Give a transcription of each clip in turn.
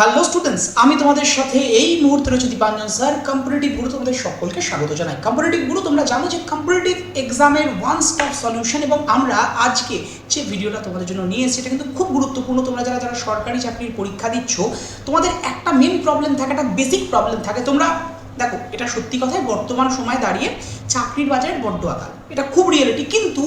Hello students, আমি তোমাদের সাথে এই মুহূর্তে রয়েছে দীপাঞ্জন স্যার। কম্পিটিটিভ গুরু তোমাদের সকলকে স্বাগত জানাই। কম্পিটিটিভ গুরু তোমরা জানো যে কম্পিটিটিভ এক্সামের ওয়ান স্টপ সলিউশন, এবং আমরা আজকে যে ভিডিওটা তোমাদের জন্য নিয়ে এসেছি এটা কিন্তু খুব গুরুত্বপূর্ণ। তোমরা যারা যারা সরকারি চাকরির পরীক্ষা দিচ্ছ, তোমাদের একটা মেন প্রবলেম থাকে, একটা বেসিক প্রবলেম থাকে। তোমরা দেখো, এটা সত্যি কথাই বর্তমান সময় দাঁড়িয়ে চাকরির বাজারে বড্ড আকাল, এটা খুব রিয়েলিটি। কিন্তু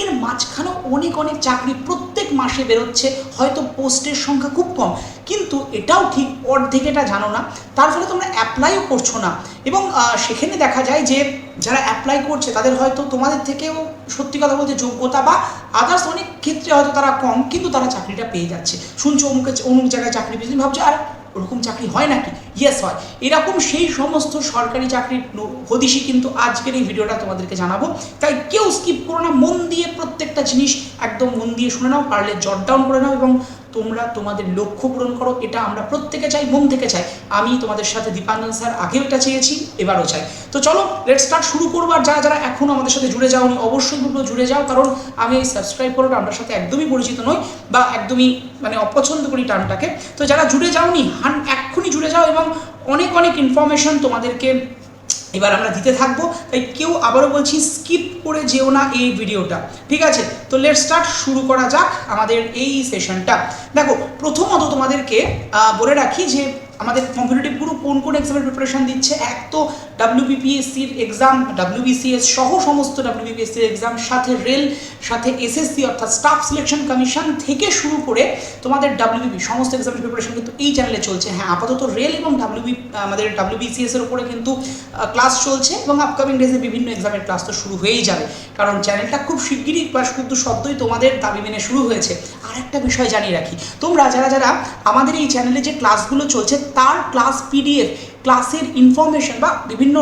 এর মাঝখানেও অনেক অনেক চাকরি প্রত্যেক মাসে বেরোচ্ছে, হয়তো পোস্টের সংখ্যা খুব কম, কিন্তু এটাও ঠিক অর্ধেক এটা জানো না। তার ফলে তোমরা অ্যাপ্লাইও করছো না, এবং সেখানে দেখা যায় যে যারা অ্যাপ্লাই করছে তাদের হয়তো তোমাদের থেকেও সত্যি কথা বলতে যোগ্যতা বা আদার্স অনেক ক্ষেত্রে হয়তো তারা কম, কিন্তু তারা চাকরিটা পেয়ে যাচ্ছে। শুনছো অমুক জায়গায় চাকরি পেয়েছে, ভাবছো আর ওরকম চাকরি হয় নাকি? ইয়েস হয়। এরকম সেই সমস্ত সরকারি চাকরির হদিশই কিন্তু আজকের এই ভিডিওটা তোমাদেরকে জানাবো। তাই কেউ স্কিপ করো না, মন দিয়ে প্রত্যেকটা জিনিস একদম মন দিয়ে শুনে নাও, পারলে জট ডাউন করে নাও এবং তোমরা তোমাদের লক্ষ্য পূরণ করো। এটা আমরা প্রত্যেকে চাই, মন থেকে চাই। আমি তোমাদের সাথে দীপাঞ্জন স্যার আগেও এটা চেয়েছি, এবারও চাই। তো চলো লেটস স্টার্ট, শুরু করবো। আর যারা যারা এখনও আমাদের সাথে জুড়ে যাওনি অবশ্যই গ্রুপে জুড়ে যাও, কারণ আমি এই সাবস্ক্রাইব করাটা আপনার সাথে একদমই পরিচিত নই বা একদমই অপছন্দ করি টার্মটাকে। তো যারা জুড়ে যাওনি এক্ষুনি জুড়ে যাও, এবং অনেক অনেক ইনফরমেশন তোমাদেরকে এবার আমরা দিতে থাকবো। তাই কেউ, আবারও বলছি, স্কিপ করে যেও না এই ভিডিওটা, ঠিক আছে? তো লেটস স্টার্ট, শুরু করা যাক আমাদের এই সেশনটা। দেখো, প্রথমত তোমাদেরকে বলে রাখি যে আমাদের কম্পিটিটিভ গুরু কোন কোন এক্সামের প্রিপারেশন দিচ্ছে। এক তো ডাব্লিউবিপিএসসির এক্সাম, ডাব্লিউবিসিএস সহ সমস্ত ডাব্লিউবিপিএসসির এক্সাম, সাথে রেল, সাথে এসএসসি অর্থাৎ স্টাফ সিলেকশন কমিশন থেকে শুরু করে তোমাদের ডাব্লিউবিপি সমস্ত এক্সামের প্রিপারেশন কিন্তু এই চ্যানেলে চলছে। হ্যাঁ, আপাতত রেল এবং আমাদের ডাব্লিউবিসিএস এর উপরে কিন্তু ক্লাস চলছে, এবং আপকামিং ডেজে বিভিন্ন এক্সামের ক্লাস তো শুরু হয়েই যাবে, কারণ চ্যানেলটা খুব শিগগিরই বা কিন্তু সদ্যই তোমাদের দাবি মেনে শুরু হয়েছে। আর একটা বিষয় জানিয়ে রাখি, তোমরা যারা যারা আমাদের এই চ্যানেলে যে ক্লাসগুলো চলছে তার ক্লাস পিডিএফ, ক্লাসের ইনফরমেশন বা বিভিন্ন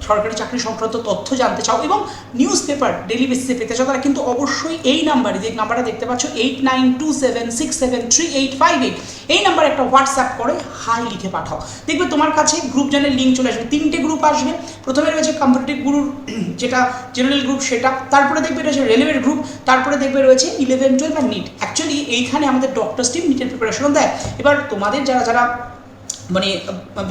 সরকারি চাকরি সংক্রান্ত তথ্য জানতে চাও এবং নিউজ পেপার ডেলি বেসিসে পেতে চাও, তারা কিন্তু অবশ্যই এই নাম্বারে, যে নাম্বারটা দেখতে পাচ্ছ 8927673858, এই নাম্বারে একটা হোয়াটসঅ্যাপ করে হাই লিখে পাঠাও। দেখবে তোমার কাছে গ্রুপ জয়েনের লিঙ্ক চলে আসবে। 3টে গ্রুপ আসবে। প্রথমে রয়েছে কম্পিটিটিভ গুরুর যেটা জেনারেল গ্রুপ, সেটা, তারপরে দেখবে রয়েছে রেলওয়ের গ্রুপ, তারপরে দেখবে রয়েছে 11, 12 আর নিট। অ্যাকচুয়ালি এইখানে আমাদের ডক্টরস টিম নিটের প্রিপারেশনও দেয়। এবার তোমাদের যারা যারা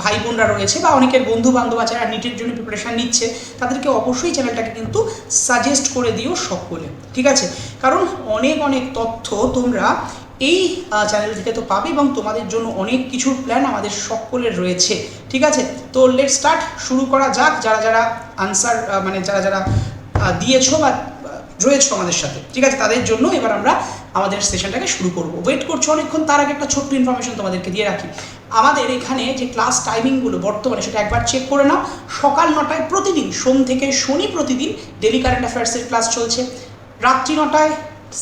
ভাই বোনরা রয়েছে বা অনেকের বন্ধু বান্ধব আছে আর নিটের জন্য প্রিপারেশান নিচ্ছে, তাদেরকে অবশ্যই চ্যানেলটাকে কিন্তু সাজেস্ট করে দিও সকলে, ঠিক আছে? কারণ অনেক অনেক তথ্য তোমরা এই চ্যানেল থেকে তো পাবে, এবং তোমাদের জন্য অনেক কিছুর প্ল্যান আমাদের সকলের রয়েছে, ঠিক আছে? তো লেটস স্টার্ট, শুরু করা যাক। যারা যারা আনসার যারা যারা দিয়েছো বা রয়েছে আমাদের সাথে, ঠিক আছে, তাদের জন্য এবার আমরা আমাদের সেশনটাকে শুরু করবো। ওয়েট করছো অনেকক্ষণ, তার আগে একটা ছোট্ট ইনফরমেশন তোমাদেরকে দিয়ে রাখি। আমাদের এখানে যে ক্লাস টাইমিংগুলো বর্তমানে, সেটা একবার চেক করে নাও। সকাল 9টায় প্রতিদিন, সোম থেকে শনি প্রতিদিন ডেলি কারেন্ট অ্যাফেয়ার্সের ক্লাস চলছে। রাত্রি 9টায়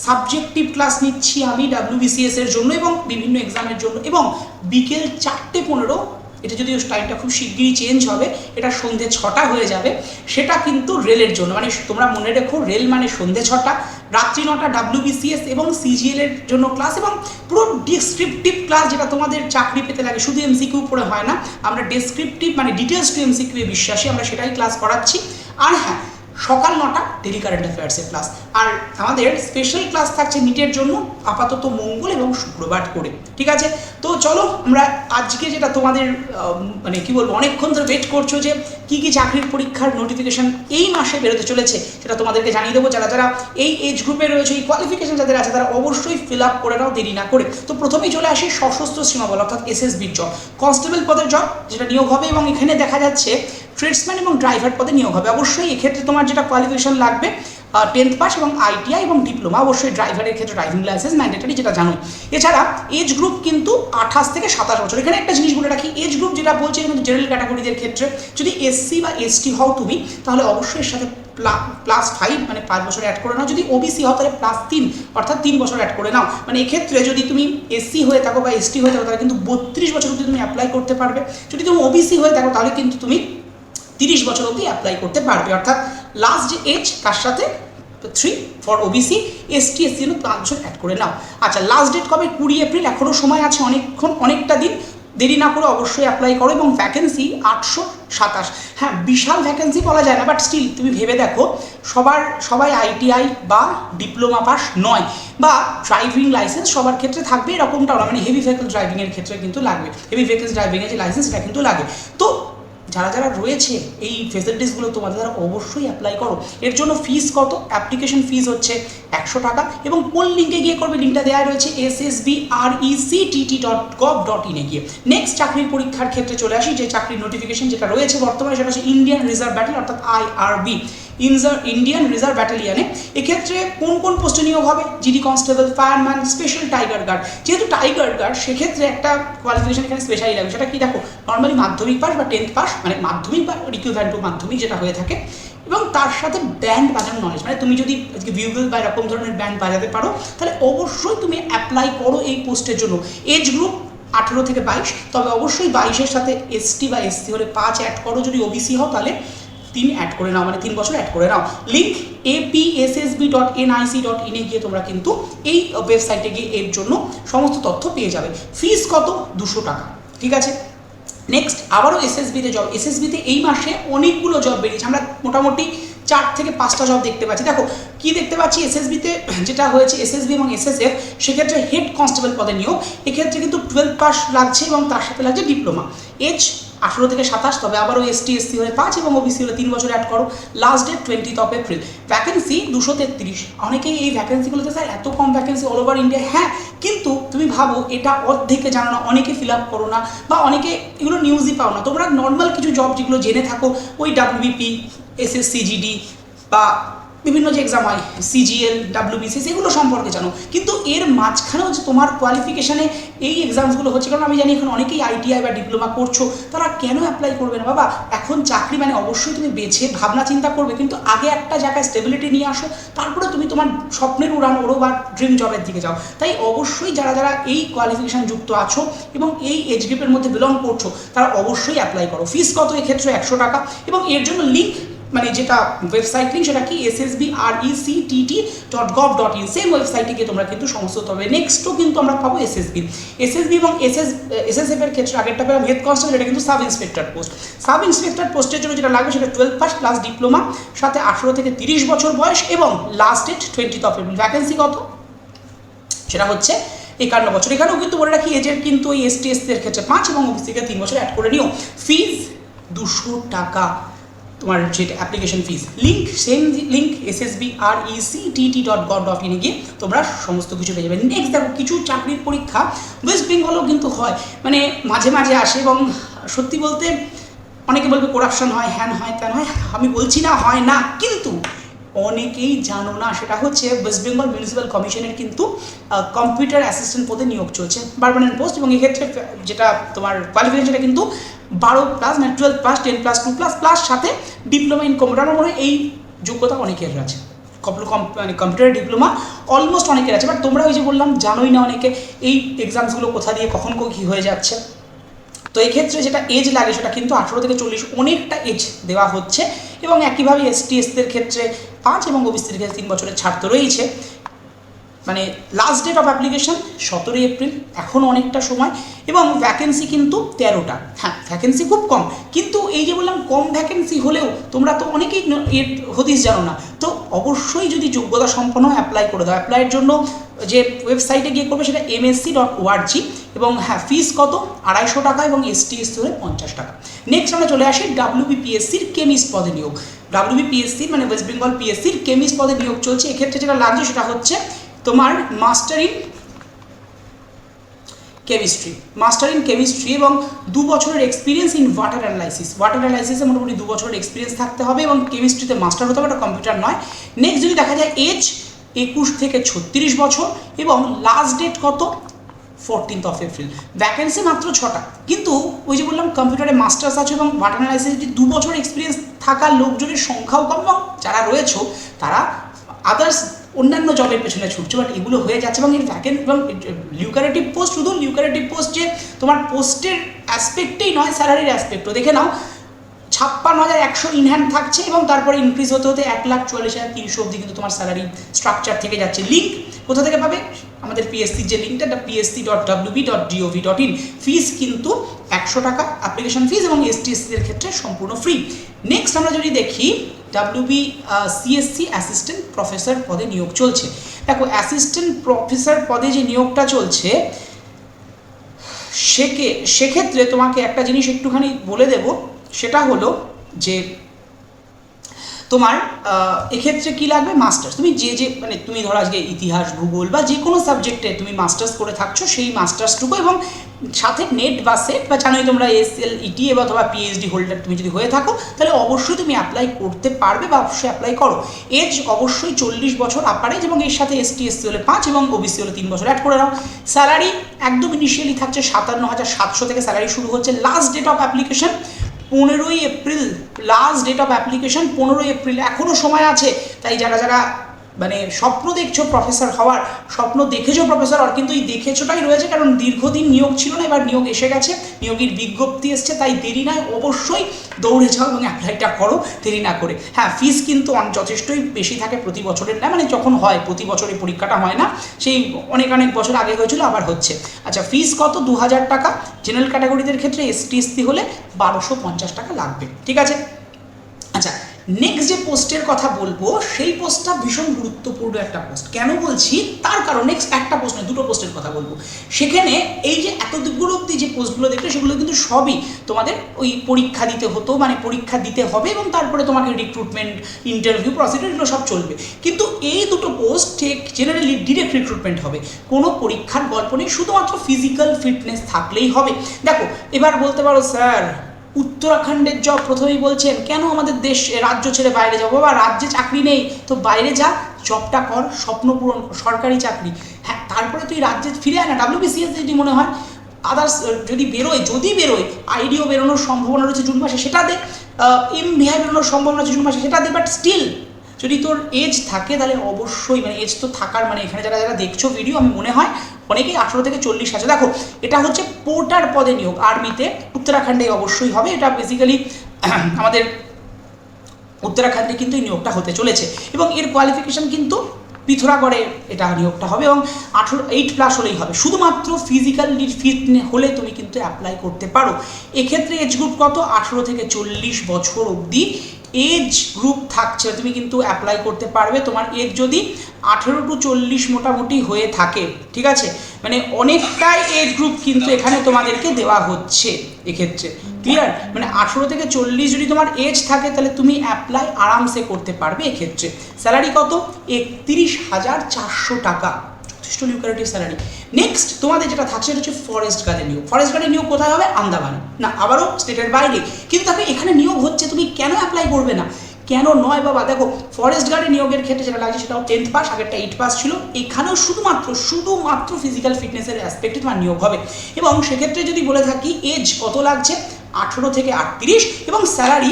সাবজেক্টিভ ক্লাস নিচ্ছি আমি ডাব্লিউবিসিএস এর জন্য এবং বিভিন্ন এক্সামের জন্য, এবং বিকেল 4:15, এটা যদিও টাইমটা খুব শিগগিরই চেঞ্জ হবে, এটা সন্ধ্যে 6টা হয়ে যাবে, সেটা কিন্তু রেলের জন্য। তোমরা মনে রেখো, রেল মানে সন্ধ্যে 6টা, রাত্রি 9টা ডাব্লিউবিসিএস এবং সিজিএল এর জন্য ক্লাস, এবং পুরো ডেসক্রিপটিভ ক্লাস, যেটা তোমাদের চাকরি পেতে লাগে। শুধু এমসিকিউ পড়ে হয় না, আমরা ডেসক্রিপটিভ ডিটেলস টু এমসিকিউ এ বিশ্বাসী, আমরা সেটাই ক্লাস করাচ্ছি। আর হ্যাঁ, সকাল 9টা ডেলি কারেন্ট অ্যাফেয়ার্সের ক্লাস, আর আমাদের স্পেশাল ক্লাস থাকছে নিটের জন্য আপাতত মঙ্গল এবং শুক্রবার করে, ঠিক আছে? তো চলো আমরা আজকে যেটা তোমাদের কি বলবো, অনেকক্ষণ ধরে ওয়েট করছো যে কী কী চাকরির পরীক্ষার নোটিফিকেশান এই মাসে বেরোতে চলেছে, সেটা তোমাদেরকে জানিয়ে দেবো। যারা যারা এই এজ গ্রুপে রয়েছে, এই কোয়ালিফিকেশান যাদের আছে, তারা অবশ্যই ফিল আপ করে নাও দেরি না করে। তো প্রথমেই চলে আসি সশস্ত্র সীমাবল অর্থাৎ এসএসবির জব, কনস্টেবল পদের জব যেটা নিয়োগ হবে, এবং এখানে দেখা যাচ্ছে ট্রেডসম্যান এবং ড্রাইভার পদে নিয়োগ হবে। অবশ্যই এক্ষেত্রে তোমার যেটা কোয়ালিফিকেশান লাগবে, 10th পাস এবং আইটিআই এবং ডিপ্লোমা, অবশ্যই ড্রাইভারের ক্ষেত্রে ড্রাইভিং লাইসেন্স ম্যান্ডেটরি, যেটা জানো। এছাড়া এজ গ্রুপ কিন্তু 28 থেকে 27 বছর। এখানে একটা জিনিস বলে রাখি, এজ গ্রুপ যেটা বলছে কিন্তু জেনারেল ক্যাটাগরিদের ক্ষেত্রে, যদি এসসি বা এসটি হও তুমি, তাহলে অবশ্যই এর সাথে +5 5 বছর অ্যাড করে নাও। যদি ওবিসি হও তাহলে +3 অর্থাৎ 3 বছর অ্যাড করে নাও। এক্ষেত্রে যদি তুমি এসসি হয়ে থাকো বা এসটি হয়ে থাকো, তাহলে কিন্তু 32 বছর অবধি তুমি অ্যাপ্লাই করতে পারবে। যদি তুমি ওবিসি হয়ে থাকো, তাহলে কিন্তু তুমি 30 বছর অবধি অ্যাপ্লাই করতে পারবে। অর্থাৎ লাস্ট যে এজ, তার সাথে 3 ফর ওবিসি, এসটি এসসি 5 বছর অ্যাড করে নাও। আচ্ছা, লাস্ট ডেট কবে? 20 এপ্রিল। এখনও সময় আছে, অনেকটা দিন। দেরি না করে অবশ্যই অ্যাপ্লাই করো। এবং ভ্যাকেন্সি 827। হ্যাঁ, বিশাল ভ্যাকেন্সি বলা যায় না, বাট স্টিল তুমি ভেবে দেখো, সবাই আইটিআই বা ডিপ্লোমা পাস নয়, বা ড্রাইভিং লাইসেন্স সবার ক্ষেত্রে থাকবে এরকমটাও না, মানে হেভি ভেহিকল ড্রাইভিংয়ের ক্ষেত্রে কিন্তু লাগবে, হেভি ভেহিকল ড্রাইভিংয়ের যে লাইসেন্স এটা কিন্তু লাগে। তো যারা রয়েছে এই ফেসিলিটিসগুলো তোমাদের দ্বারা অবশ্যই অ্যাপ্লাই করো। এর জন্য ফিস কত? অ্যাপ্লিকেশন ফিস হচ্ছে 100 টাকা, এবং কোন লিঙ্কে গিয়ে করবে? লিঙ্কটা দেওয়া রয়েছে ssbrect.gov.in এ গিয়ে। নেক্সট চাকরির পরীক্ষার ক্ষেত্রে চলে আসি, যে চাকরির নোটিফিকেশন যেটা রয়েছে বর্তমানে সেটা হচ্ছে ইন্ডিয়ান রিজার্ভ ব্যাটালিয়ন, অর্থাৎ IRB, ইন্ডিয়ান রিজার্ভ ব্যাটালিয়নে। এক্ষেত্রে কোন পোস্টে নিয়োগ হবে? GD constable, fireman, special tiger guard. যেহেতু টাইগার গার্ড, সেক্ষেত্রে একটা কোয়ালিফিকেশন এখানে স্পেশালি লাগবে। সেটা কি? দেখো, নর্মালি মাধ্যমিক পাস বা 10th পাস, মানে মাধ্যমিক বা ইকুইভ্যালেন্ট টু মাধ্যমিক যেটা হয়ে থাকে, এবং তার সাথে ব্যান্ড বাজানো নলেজ। মানে তুমি যদি আজকে বিউগল বা এরকম ধরনের ব্যান্ড বাজাতে পারো, তাহলে অবশ্যই তুমি অ্যাপ্লাই করো এই পোস্টের জন্য। এজ গ্রুপ 18 থেকে 22, তবে অবশ্যই 22-এর সাথে ST বা SC হলে 5 অ্যাড করো, যদি OBC হও তাহলে 3 অ্যাড করে নাও, মানে 3 বছর অ্যাড করে নাও। লিঙ্ক apssb.nic.in এ গিয়ে তোমরা কিন্তু এই ওয়েবসাইটে গিয়ে এর জন্য সমস্ত তথ্য পেয়ে যাবে। ফিস কত? 200 টাকা। ঠিক আছে। নেক্সট আবারও এসএসবিতে জব। এসএসবিতে এই মাসে অনেকগুলো জব বেরিয়েছে, আমরা মোটামুটি 4 থেকে 5টা জব দেখতে পাচ্ছি। দেখো কি দেখতে পাচ্ছি, এসএসবিতে যেটা হয়েছে, এসএসবি এবং এসএসএফ, সেক্ষেত্রে হেড কনস্টেবল পদে নিয়োগ। এক্ষেত্রে কিন্তু 12 পাস লাগছে এবং তার সাথে লাগছে ডিপ্লোমা। এজ 18 থেকে 27, তবে আবারও ST SC হলে 5 এবং OBC হলে 3 বছর অ্যাড করো। Last date 20 April. ভ্যাকেন্সি 233। অনেকেই এই ভ্যাকেন্সিগুলোতে স্যার এত কম ভ্যাকেন্সি অল ওভার ইন্ডিয়া, হ্যাঁ, কিন্তু তুমি ভাবো এটা অর্ধেকে জানো না, অনেকে ফিল আপ করো না, বা অনেকে এগুলো নিউজই পাও না। তোমরা নর্মাল কিছু জব যেগুলো জেনে থাকো, ওই WBP, SSCGD বা বিভিন্ন যে এক্সাম হয়, CGL, WBC, সেগুলো সম্পর্কে জানো, কিন্তু এর মাঝখানেও যে তোমার কোয়ালিফিকেশানে এই এক্সামসগুলো হচ্ছে। কারণ আমি জানি এখন অনেকেই ITI বা ডিপ্লোমা করছো, তারা কেন অ্যাপ্লাই করবে না? বাবা, এখন চাকরি মানে অবশ্যই তুমি বেছে ভাবনা চিন্তা করবে, কিন্তু আগে একটা জায়গায় স্টেবিলিটি নিয়ে আসো, তারপরে তুমি তোমার স্বপ্নের উড়ান ওড়ো বা ড্রিম জবের দিকে যাও। তাই অবশ্যই যারা এই কোয়ালিফিকেশান যুক্ত আছো এবং এই এজ গ্রুপের মধ্যে বিলং করছো, তারা অবশ্যই অ্যাপ্লাই করো। ফিস কত? এক্ষেত্রে 100 টাকা, এবং এর জন্য লিঙ্ক, মানে যেটা ওয়েবসাইট লিঙ্ক, সেটা কি? ssbrect.gov.in। সেম ওয়েবসাইটে গিয়ে তোমরা কিন্তু সমস্ত তবে। নেক্সটও কিন্তু আমরা পাবো এসএসবি এবং SSF এর ক্ষেত্রে আগেরটা পেলাম হেড কনস্টেবল, এটা কিন্তু sub inspector post. Sub inspector পোস্টের জন্য যেটা লাগবে সেটা 12 পাস প্লাস ডিপ্লোমা, সাথে 18 থেকে 30 বছর বয়স, এবং লাস্ট ডেট 20 এপ্রিল। ভ্যাকেন্সি কত? সেটা হচ্ছে 51 বছর। এখানেও কিন্তু বলে রাখি, এজের কিন্তু ওই ST SC এর ক্ষেত্রে 5 এবং OBC কে 3 বছর অ্যাড করে নিও। ফিজ 200 টাকা তোমার যেটা application fees. Link same link ssbrect.gov.in এ গিয়ে তোমরা সমস্ত কিছু পেয়ে যাবে। নেক্সট দেখো, কিছু চাকরির পরীক্ষা ওয়েস্ট বেঙ্গলেও কিন্তু হয়, মানে মাঝে মাঝে আসে, এবং সত্যি বলতে অনেকে বলবে করাপশন হয়, হ্যান হয়, ত্যান হয়। আমি বলছি না হয় না, কিন্তু অনেকেই জানো না, সেটা হচ্ছে ওয়েস্ট বেঙ্গল মিউনিসিপ্যাল কমিশনের কিন্তু কম্পিউটার অ্যাসিস্ট্যান্ট পদে নিয়োগ চলছে, পার্মানেন্ট পোস্ট। এবং এক্ষেত্রে যেটা তোমার কোয়ালিফিকেশন, সেটা কিন্তু 12 প্লাস, মানে 12 প্লাস, 10 প্লাস, 2 প্লাস প্লাস সাথে ডিপ্লোমা ইন কম্পিউটার। আমার মনে হয় এই যোগ্যতা অনেকের আছে, মানে কম্পিউটার ডিপ্লোমা অলমোস্ট অনেকের আছে। বাট তোমরা ওই যে বললাম, জানোই না অনেকে এই এক্সামসগুলো কোথা দিয়ে কখন কী হয়ে যাচ্ছে। তো এক্ষেত্রে যেটা এজ লাগে, সেটা কিন্তু 18 থেকে 40, অনেকটা এজ দেওয়া হচ্ছে। এবং একইভাবে ST SCদের ক্ষেত্রে 5 এবং OBCদের ক্ষেত্রে 3 বছরের ছাড় তো রয়েছে। মানে last date of application 17 April, এখনও অনেকটা সময়। এবং ভ্যাকেন্সি কিন্তু 13টা। হ্যাঁ, ভ্যাকেন্সি খুব কম, কিন্তু এই যে বললাম কম ভ্যাকেন্সি হলেও তোমরা তো অনেকেই এর হদিস জানো না। তো অবশ্যই যদি যোগ্যতা সম্পন্ন অ্যাপ্লাই করে দাও। অ্যাপ্লাইয়ের জন্য যে ওয়েবসাইটে গিয়ে করবে সেটা msc.org। এবং হ্যাঁ, ফিস কত? 250 টাকা, এবং ST SC হলে 50 টাকা। নেক্সট আমরা চলে আসি WBPSCর কেমিস্ট পদে নিয়োগ। WBPSC মানে ওয়েস্ট বেঙ্গল PSCর কেমিস্ট পদে নিয়োগ চলছে। এক্ষেত্রে যেটা লাগছে সেটা হচ্ছে তোমার মাস্টার ইন কেমিস্ট্রি এবং 2 বছরের এক্সপিরিয়েন্স ইন ওয়াটার অ্যানালাইসিসে মোটামুটি 2 বছরের এক্সপিরিয়েন্স থাকতে হবে, এবং কেমিস্ট্রিতে মাস্টার হতে হবে, এটা কম্পিউটার নয়। নেক্সট যদি দেখা যায়, এজ 21 থেকে 36 বছর, এবং লাস্ট ডেট কত? 14 এপ্রিল। ভ্যাকেন্সি মাত্র 6টা, কিন্তু ওই যে বললাম কম্পিউটারে মাস্টার্স আছে এবং ওয়াটার অ্যানালাইসিসে 2 বছরের এক্সপিরিয়েন্স থাকা লোকজনের সংখ্যাও কম, এবং যারা রয়েছে তারা আদার্স অন্যান্য জবের পেছনে ছুটছে। বাট এগুলো হয়ে যাচ্ছে, এবং এর এবং লিউকারেটিভ পোস্ট, শুধু লিউকারেটিভ পোস্ট যে তোমার পোস্টের অ্যাসপেক্টেই নয়, স্যালারির অ্যাসপেক্টও দেখে নাও। 56,100 ইন হ্যান্ড থাকছে, এবং তারপরে ইনক্রিজ হতে হতে 1,44,300 অবধি কিন্তু তোমার স্যালারি স্ট্রাকচার থেকে যাচ্ছে। লিঙ্ক কোথা থেকে পাবে? আমাদের পিএসসির যে লিঙ্কটা, psc.wb.gov.in। ফিস কিন্তু 100 টাকা অ্যাপ্লিকেশন ফিস, এবং ST/SC-দের ক্ষেত্রে সম্পূর্ণ ফ্রি। নেক্সট আমরা যদি দেখি WBCSC অ্যাসিস্ট্যান্ট প্রফেসর পদে নিয়োগ চলছে। দেখো অ্যাসিস্ট্যান্ট প্রফেসর পদে যে নিয়োগটা চলছে সেক্ষেত্রে তোমাকে একটা জিনিস একটুখানি বলে দেব, সেটা হলো যে তোমার এক্ষেত্রে কী লাগবে? মাস্টার্স। তুমি যে মানে তুমি ধরো আজকে ইতিহাস, ভূগোল বা যে কোনো সাবজেক্টে তুমি মাস্টার্স করে থাকছো, সেই মাস্টার্সটুকু এবং সাথে নেট বা সেট বা জানোই তোমরা SLET বা অথবা PhD হোল্ডার তুমি যদি হয়ে থাকো, তাহলে অবশ্যই তুমি অ্যাপ্লাই করতে পারবে বা অবশ্যই অ্যাপ্লাই করো। এজ অবশ্যই 40 বছর আপার এজ, এবং এর সাথে ST/SC হলে 5 এবং OBC হলে 3 বছর অ্যাড করে নাও। স্যালারি একদম ইনিশিয়ালি থাকছে 57,700 থেকে স্যালারি শুরু হচ্ছে। লাস্ট ডেট অফ অ্যাপ্লিকেশন 15ই April, last date of application 15ই এপ্রিল, এখনও সময় আছে। তাই যারা মানে স্বপ্ন দেখছো প্রফেসর হওয়ার, স্বপ্ন দেখেছো প্রফেসর হওয়ার, কিন্তু এই দেখেছোটাই রয়েছে, কারণ দীর্ঘদিন নিয়োগ ছিল না, এবার নিয়োগ এসে গেছে, নিয়োগের বিজ্ঞপ্তি এসছে, তাই দেরি নয়, অবশ্যই দৌড়ে যাও এবং অ্যাপ্লাইটা করো দেরি না করে। হ্যাঁ, ফিস কিন্তু যথেষ্টই বেশি থাকে প্রতি বছরের, না মানে যখন হয় প্রতি বছরে পরীক্ষাটা হয় না, সেই অনেক বছর আগে হয়েছিল, আবার হচ্ছে। আচ্ছা, ফিস কত? 2000 টাকা। জেনারেল ক্যাটাগরিদের ক্ষেত্রে ST/SC হলে 1250 টাকা লাগবে, ঠিক আছে? আচ্ছা, নেক্সট যে পোস্টের কথা বলবো, সেই পোস্টটা ভীষণ গুরুত্বপূর্ণ একটা পোস্ট। কেন বলছি? তার কারণ নেক্সট একটা পোস্ট নয়, দুটো পোস্টের কথা বলবো। সেখানে এই যে এতগুলো অব্দি যে পোস্টগুলো দেখলে, সেগুলো কিন্তু সবই তোমাদের ওই পরীক্ষা দিতে হতো, মানে পরীক্ষা দিতে হবে এবং তারপরে তোমাকে রিক্রুটমেন্ট, ইন্টারভিউ, প্রসিডিউর, এগুলো সব চলবে। কিন্তু এই দুটো পোস্ট ঠিক জেনারেলি ডিরেক্ট রিক্রুটমেন্ট হবে, কোনো পরীক্ষার গল্প নেই, শুধুমাত্র ফিজিক্যাল ফিটনেস থাকলেই হবে। দেখো, এবার বলতে পারো স্যার উত্তরাখণ্ডের জব প্রথমেই বলছেন, কেন আমাদের দেশ রাজ্য ছেড়ে বাইরে যাবো? বা রাজ্যে চাকরি নেই তো বাইরে যা, জবটা কর, স্বপ্ন পূরণ, সরকারি চাকরি। হ্যাঁ, তারপরে তুই রাজ্যে ফিরে আয় না। WBCS যদি মনে হয় আদার্স যদি বেরোয় IDO বেরোনোর সম্ভাবনা রয়েছে জুন মাসে, সেটা দে। MVI বেরোনোর সম্ভাবনা রয়েছে জুন মাসে, সেটা দে। বাট স্টিল যদি তোর এজ থাকে, তাহলে অবশ্যই, মানে এজ তো থাকার, মানে এখানে যারা দেখছো ভিডিও, আমি মনে হয় অনেকেই 18 থেকে 40 আছে। দেখো, এটা হচ্ছে পোর্টার পদে নিয়োগ আর্মিতে, উত্তরাখণ্ডে অবশ্যই হবে। এটা বেসিক্যালি আমাদের উত্তরাখণ্ডে কিন্তু এই নিয়োগটা হতে চলেছে, এবং এর কোয়ালিফিকেশান কিন্তু পিথোরাগড়ে এটা নিয়োগটা হবে, এবং 8+ হলেই হবে। শুধুমাত্র ফিজিক্যালি ফিট হলে তুমি কিন্তু অ্যাপ্লাই করতে পারো। এক্ষেত্রে এজ গ্রুপ কত? 18 থেকে 40 বছর অবধি এজ গ্রুপ থাকছে, তুমি কিন্তু অ্যাপ্লাই করতে পারবে। তোমার এজ যদি 18 to 40 মোটামুটি হয়ে থাকে, ঠিক আছে, মানে অনেকটাই এজ গ্রুপ কিন্তু এখানে তোমাদেরকে দেওয়া হচ্ছে এক্ষেত্রে, ক্লিয়ার? মানে 18 থেকে 40 যদি তোমার এজ থাকে, তাহলে তুমি অ্যাপ্লাই আরামসে করতে পারবে এক্ষেত্রে। স্যালারি কত? 31,400 টাকা, যথেষ্ট লিউকারেটিভ স্যালারি। নেক্সট তোমাদের যেটা থাকছে, সেটা হচ্ছে ফরেস্ট গার্ডের নিয়োগ। ফরেস্ট গার্ডের নিয়োগ কোথায় হবে? আন্দামানে, না আবারও স্টেটের বাইরে, কিন্তু দেখো এখানে নিয়োগ হচ্ছে, তুমি কেন অ্যাপ্লাই করবে না? কেন নয় বাবা? দেখো, ফরেস্ট গার্ডের নিয়োগের ক্ষেত্রে যেটা লাগছে, সেটাও 10th পাস, আগেরটা 8 পাস ছিল। এখানেও শুধুমাত্র ফিজিক্যাল ফিটনেসের অ্যাসপেক্টে তোমার নিয়োগ হবে, এবং সেক্ষেত্রে যদি বলে থাকি এজ কত লাগছে, 18 থেকে 38, এবং স্যালারি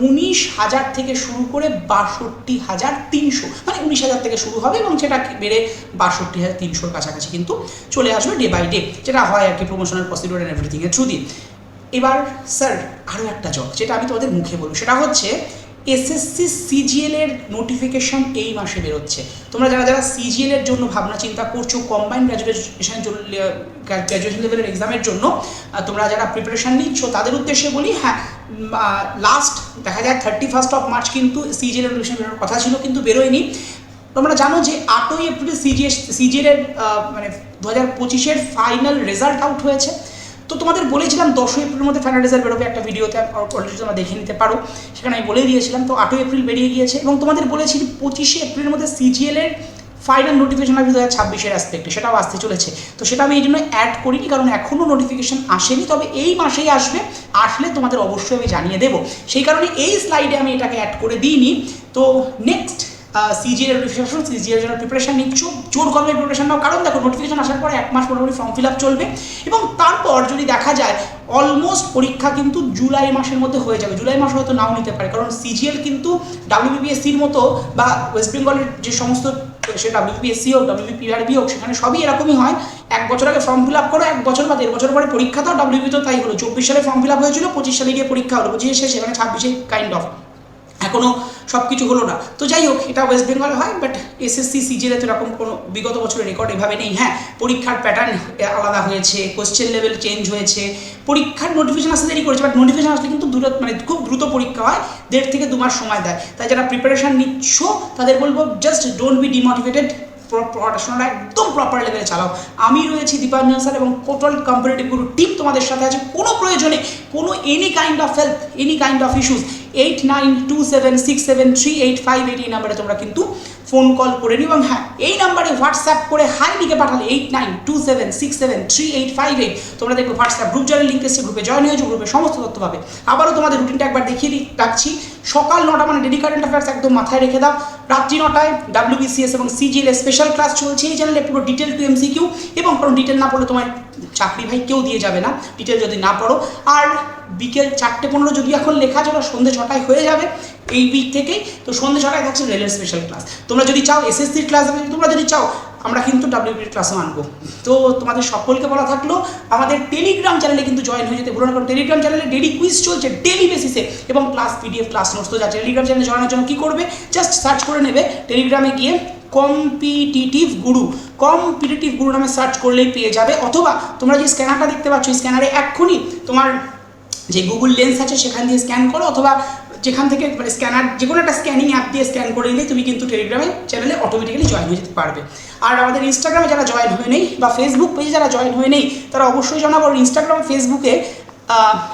19,000 থেকে শুরু করে 62,300, মানে 19,000 থেকে শুরু হবে, এবং সেটা বেড়ে 62,300-র কাছাকাছি কিন্তু চলে আসবে ডে বাই ডে, যেটা হয় আর কি প্রমোশনাল প্রসিডিউর অ্যান্ড এভরিথিংয়ের থ্রু দিয়ে। এবার স্যার আরও একটা জব, যেটা আমি তোমাদের মুখে বলবো, সেটা হচ্ছে SSC CGL এর নোটিফিকেশন এই মাসে বেরোচ্ছে। তোমরা যারা CGL এর জন্য ভাবনা চিন্তা করছো, কম্বাইন্ড গ্র্যাজুয়েশন লেভেলের এক্সামের জন্য তোমরা যারা প্রিপারেশান নিচ্ছ, তাদের উদ্দেশ্যে বলি, হ্যাঁ, লাস্ট দেখা যায় 31 মার্চ কিন্তু CGL এর নোটিফিকেশন বেরোনোর কথা ছিল, কিন্তু বেরোয়নি। তোমরা জানো যে 8ই এপ্রিল CGL এর মানে 2025-এর ফাইনাল রেজাল্ট আউট হয়েছে। তো তোমাদের বলেছিলাম 10ই এপ্রিলের মধ্যে ফাইনাল রেজাল্ট বেরোবে, একটা ভিডিওতে অলরেডি তোমরা দেখে নিতে পারো, সেখানে আমি বলে দিয়েছিলাম। তো 8ই এপ্রিল বেরিয়ে গিয়েছে, এবং তোমাদের বলেছি 25শে এপ্রিলের মধ্যে CGL এর ফাইনাল নোটিফিকেশন আসবে 2026-এর অ্যাসপেক্টে, সেটাও আসতে চলেছে। তো সেটা আমি এই জন্য অ্যাড করিনি, কারণ এখনও নোটিফিকেশন আসেনি, তবে এই মাসেই আসবে। আসলে তোমাদের অবশ্যই আমি জানিয়ে দেবো, সেই কারণে এই স্লাইডে আমি এটাকে অ্যাড করে দিইনি। তো নেক্সট CGL এর নোটিফিকেশন, CGL এর জন্য প্রিপারেশন নিচ্ছ, জোর কর্মে প্রিপারেশন নাও, কারণ দেখো নোটিফিকেশন আসার পরে 1 মাস মোটামুটি ফর্ম ফিল আপ চলবে, এবং তারপর যদি দেখা যায় অলমোস্ট পরীক্ষা কিন্তু জুলাই মাসের মধ্যে হয়ে যাবে। জুলাই মাস হয়তো নাও নিতে পারে, কারণ CGL কিন্তু WBPSCর মতো বা ওয়েস্ট বেঙ্গলের যে সমস্ত, সে WBPSC হোক, WBPRB হোক, সেখানে সবই এরকমই হয়। 1 বছর আগে ফর্ম ফিল আপ করো, 1 বছর বা 1.5 বছর পরে পরীক্ষা দাও। WB তো তাই হলো, 24 সালে ফর্ম ফিল আপ হয়েছিল, 25 সালে গিয়ে পরীক্ষা হলো, 25 শেষে, মানে 26-এ কাইন্ড অফ। এখনও সব কিছু হলো না। তো যাই হোক, এটা ওয়েস্ট বেঙ্গলে হয়, বাট এসএসসি সিজিএলে তো এরকম কোনো বিগত বছরের রেকর্ড এভাবে নেই। হ্যাঁ, পরীক্ষার প্যাটার্ন আলাদা হয়েছে, কোশ্চেন লেভেল চেঞ্জ হয়েছে, পরীক্ষার নোটিফিকেশন আসতে দেরি করেছে, বাট নোটিফিকেশন আসলে কিন্তু খুব দ্রুত পরীক্ষা হয়, 1.5 থেকে 2 মাস সময় দেয়। তাই যারা প্রিপারেশান নিচ্ছ তাদের বলবো জাস্ট ডোন্ট বি ডিমোটিভেটেড, পড়াশোনাটা একদম প্রপার লেভেলে চালাও। আমি রয়েছি দীপাঞ্জন স্যার এবং টোটাল কম্পিটিটিভ গুরু টিম তোমাদের সাথে আছে। কোনো প্রয়োজনে কোনো any kind of help, any kind of issues 8927673858 এই নাম্বারে তোমরা কিন্তু ফোন কল করে নিও। এবং হ্যাঁ, এই নাম্বারে হোয়াটসঅ্যাপ করে হাই লিখে পাঠালে 8927673858 তোমরা দেখবে হোয়াটসঅ্যাপ গ্রুপ জয়েনের লিঙ্ক এসে গ্রুপে জয়েন হয়েছে, গ্রুপে সমস্ত তথ্য পাবে। আবারও তোমাদের রুটিনটা একবার দেখিয়ে রাখছি। সকাল 9টা মানে ডেলি কারেন্ট অ্যাফেয়ার্স একদম মাথায় রেখে দাও। রাত্রি 9টায় WBCS এবং CGL স্পেশাল ক্লাস চলছে এই চ্যানেলে, পুরো ডিটেল টু MCQ, এবং কারণ ডিটেল না পড়লে তোমার চাকরি ভাই কেউ দিয়ে যাবে না ডিটেল যদি না পড়ো। আর বিকেল 4:15 যদি এখন লেখা চলো, সন্ধ্যে 6টায় হয়ে যাবে এই উইক থেকেই। তো সন্ধ্যে 6টায় থাকছে রেলের স্পেশাল ক্লাস। তোমরা যদি চাও SSCর ক্লাস, তোমরা যদি চাও আমরা কিন্তু WBর ক্লাসও আনবো। তো তোমাদের সকলকে বলা থাকলো আমাদের টেলিগ্রাম চ্যানেলে কিন্তু জয়েন হয়ে যেতে ভুলো না, কারণ টেলিগ্রাম চ্যানেলে ডেলি কুইজ চলছে ডেলি বেসিসে, এবং ক্লাস PDF ক্লাস নোটস তো যাচ্ছে। টেলিগ্রাম চ্যানেলে জয়েনের জন্য কী করবে, জাস্ট সার্চ করে নেবে টেলিগ্রামে গিয়ে কম্পিটিটিভ গুরু নামে সার্চ করলেই পেয়ে যাবে। অথবা তোমরা যে স্ক্যানারটা দেখতে পাচ্ছ, এই স্ক্যানারে এক্ষুনি তোমার যে গুগল লেন্স আছে সেখান দিয়ে স্ক্যান করো, অথবা যেখান থেকে মানে স্ক্যানার যে কোনো একটা স্ক্যানিং অ্যাপ দিয়ে স্ক্যান করে নিলে তুমি কিন্তু টেলিগ্রামে চ্যানেলে অটোমেটিক্যালি জয়েন হয়ে যেতে পারবে। আর আমাদের ইনস্টাগ্রামে যারা জয়েন হয়ে নেই বা ফেসবুক পেজে যারা জয়েন হয়ে নেই তারা অবশ্যই জানাবো। ইনস্টাগ্রাম ফেসবুকে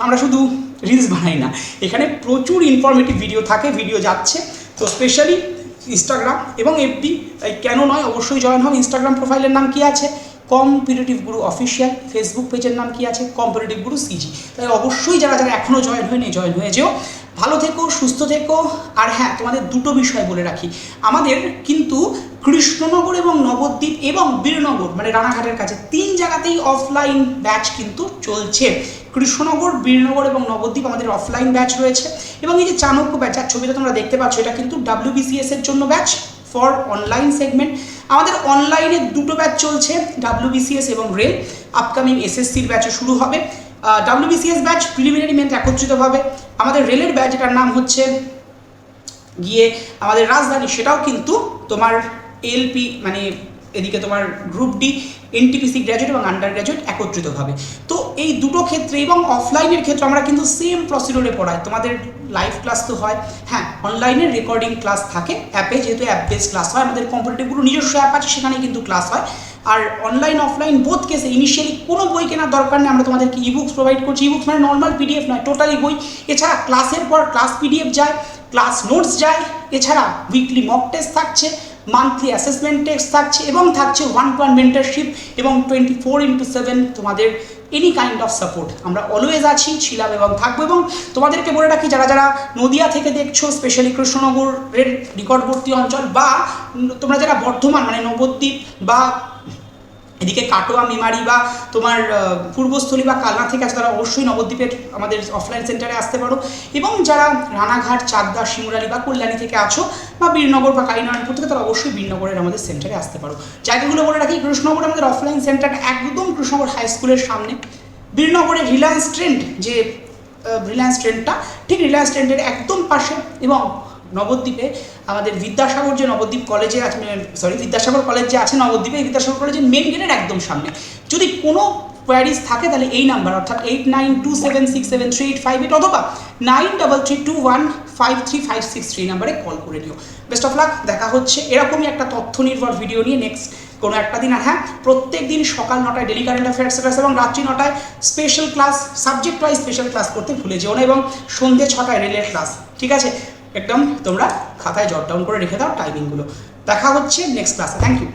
আমরা শুধু রিলস বানাই না, এখানে প্রচুর ইনফরমেটিভ ভিডিও থাকে, ভিডিও যাচ্ছে। তো স্পেশালি ইনস্টাগ্রাম এবং FB কেন নয়, অবশ্যই জয়েন হবে। ইনস্টাগ্রাম প্রোফাইলের নাম কি আছে, কম্পিটিটিভ গুরু অফিসিয়াল। ফেসবুক পেজের নাম কি আছে, কম্পিটিটিভ গুরু CG। তাই অবশ্যই যারা যারা এখনও জয়েন হয়ে নেই জয়েন হয়ে যেও। ভালো থেকো, সুস্থ থেকো। আর হ্যাঁ, তোমাদের দুটো বিষয় বলে রাখি, আমাদের কিন্তু কৃষ্ণনগর এবং নবদ্বীপ এবং বীরনগর মানে রানাঘাটের কাছে 3 জায়গাতেই অফলাইন ব্যাচ কিন্তু চলছে। কৃষ্ণনগর, বীরনগর এবং নবদ্বীপ আমাদের অফলাইন ব্যাচ রয়েছে। এবং এই যে চাণক্য ব্যাচ, যার ছবিটা তোমরা দেখতে পাচ্ছ, এটা কিন্তু WBCS এর জন্য ব্যাচ ফর অনলাইন সেগমেন্ট। আমাদের অনলাইনে দুটো ব্যাচ চলছে, WBCS এবং রেল। আপকামিং SSCর ব্যাচও শুরু হবে। WBCS ব্যাচ প্রিলিমিনারি মেন্স একত্রিতভাবে, আমাদের রেলের ব্যাচ যেটার নাম হচ্ছে গিয়ে আমাদের রাজধানী, সেটাও কিন্তু তোমার LP মানে এদিকে তোমার গ্রুপ ডি, NTPC গ্র্যাজুয়েট এবং আন্ডার গ্র্যাজুয়েট একত্রিতভাবে। তো এই দুটো ক্ষেত্রে এবং অফলাইনের ক্ষেত্রে আমরা কিন্তু সেম প্রসিডিওরে পড়াই। তোমাদের লাইভ ক্লাস তো হয়, হ্যাঁ অনলাইনের রেকর্ডিং ক্লাস থাকে অ্যাপে, যেহেতু অ্যাপ বেস ক্লাস হয়। আমাদের কম্পিটিটিভ গুরু নিজস্ব অ্যাপ আছে, সেখানে কিন্তু ক্লাস হয়। আর অনলাইন অফলাইন বোথ কেসে ইনিশিয়ালি কোনো বই কেনার দরকার নেই, আমরা তোমাদেরকে ইবুকস প্রোভাইড করছি। ইবুকস মানে নর্মাল PDF নয়, টোটালি বই। এছাড়া ক্লাসের পর ক্লাস PDF যায়, ক্লাস নোটস যায়, এছাড়া উইকলি মক টেস্ট থাকছে, মান্থলি অ্যাসেসমেন্ট টেস্ট থাকছে, এবং থাকছে 1-to-1 মেন্টরশিপ এবং 24/7 তোমাদের এনি কাইন্ড অফ সাপোর্ট। আমরা অলওয়েজ আছি, ছিলাম এবং থাকবো। এবং তোমাদেরকে বলে রাখি, যারা যারা নদিয়া থেকে দেখছো, স্পেশালি কৃষ্ণনগরের নিকটবর্তী অঞ্চল, বা তোমরা যারা বর্ধমান মানে নবদ্বীপ বা এদিকে কাটোয়া, মেমারি বা তোমার পূর্বস্থলী বা কালনা থেকে আসে, তারা অবশ্যই নবদ্বীপের আমাদের অফলাইন সেন্টারে আসতে পারো। এবং যারা রানাঘাট, চাকদা, শিমুরালি বা কল্যাণী থেকে আছো, বা বীরনগর বা কালীনারায়ণপুর থেকে, তারা অবশ্যই বীরনগরের আমাদের সেন্টারে আসতে পারো। জায়গাগুলো বলে রাখি, কৃষ্ণনগরে আমাদের অফলাইন সেন্টারটা একদম কৃষ্ণনগর হাই স্কুলের সামনে। বীরনগরে রিলায়েন্স ট্রেন্ড, যে রিলায়েন্স ট্রেন্ডটা ঠিক রিলায়েন্স ট্রেন্ডের একদম পাশে। এবং নবদ্বীপে আমাদের বিদ্যাসাগর যে নবদ্বীপ কলেজে আছে, বিদ্যাসাগর কলেজ যে আছে নবদ্বীপে, এই বিদ্যাসাগর কলেজের মেন গেটের একদম সামনে। যদি কোনো কোয়ারিজ থাকে তাহলে এই নাম্বার, অর্থাৎ 8927673858 অথবা 9332153563 নাম্বারে কল করে নিও। বেস্ট অফ লাক, দেখা হচ্ছে এরকমই একটা তথ্য নির্ভর ভিডিও নিয়ে নেক্সট কোনো একটা দিন। আর হ্যাঁ, প্রত্যেক দিন সকাল 9টায় ডেলি কারেন্ট অ্যাফেয়ার্স এবং রাত্রি 9টায় special class, subject wise special class করতে ভুলে যেও না। এবং সন্ধ্যে 6টায় রেলের ক্লাস, ঠিক আছে? একদম তোমরা খাতায় জট ডাউন করে রেখে দাও টাইমিংগুলো। দেখা হচ্ছে নেক্সট ক্লাসে। Thank you.